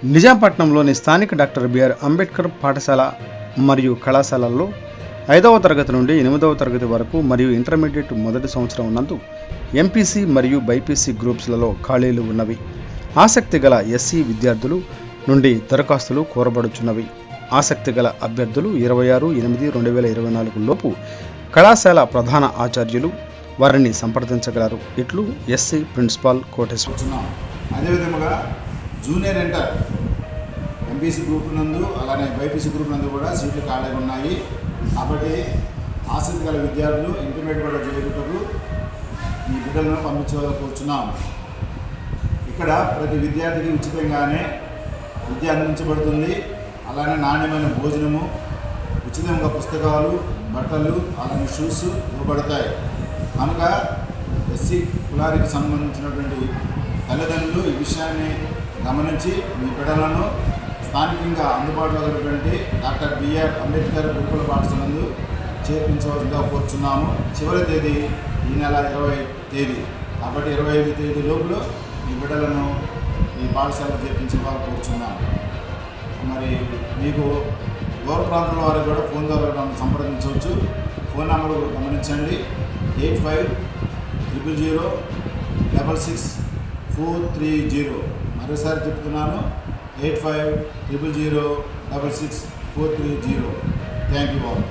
నిజాంపట్నంలోని స్థానిక doctor BR Ambedkar పాఠశాల మరియు కళాశాలల్లో 5వ తరగతి నుండి 8వ తరగతి వరకు మరియు ఇంటర్మీడియట్ మొదటి సంవత్సరం నందు ఎంపీసీ మరియు బైపీసీ గ్రూప్స్లలో ఖాళీలు ఉన్నవి. ఆసక్తి గల ఎస్సీ విద్యార్థులు నుండి దరఖాస్తులు కోరబడుచున్నవి. ఆసక్తి గల అభ్యర్థులు 26/8/2024 లోపు కళాశాల ప్రధాన ఆచార్యులు వారిని సంప్రదించగలరు. ఇట్లు ఎస్సీ ప్రిన్సిపాల్ కోటేశ్వర. అదేవిధంగా జూనియర్ ఇంటర్ ఎంపీసీ గ్రూప్ నందు అలానే బైపీసీ గ్రూప్ నందు కూడా సీట్లు ఖాళీ ఉన్నాయి. కాబట్టి ఆసక్తి గల విద్యార్థులు ఇంటర్మీడియట్ కూడా చేరుటకు మీ బిడ్డలను పంపించవలసిస్తున్నాం. ఇక్కడ ప్రతి విద్యార్థికి ఉచితంగానే విద్య అందించబడుతుంది. అలానే నాణ్యమైన భోజనము, ఉచితంగా పుస్తకాలు, బట్టలు, అలానే షూస్ ఇవ్వబడతాయి. కనుక ఎస్సీ కులానికి సంబంధించినటువంటి తల్లిదండ్రులు ఈ విషయాన్ని గమనించి మీ బిడ్డలను స్థానికంగా అందుబాటులో ఉన్నటువంటి డాక్టర్ బిఆర్ అంబేద్కర్ గురుకుల పాఠశాలను చేర్పించవలసిందిగా కోరుచున్నాము. చివరి తేదీ ఈ నెల 20 తేదీ. కాబట్టి 25 తేదీ లోపల మీ బిడ్డలను ఈ పాఠశాలలో చేర్పించవాలని కోరుచున్నాము. మరి మీకు దూర ప్రాంతాల వారికి కూడా ఫోన్ ద్వారా సంప్రదించవచ్చు. ఫోన్ నెంబర్ గమనించండి, 8500666430. మరోసారి చెప్తున్నాను, 8500666430. Thank you all.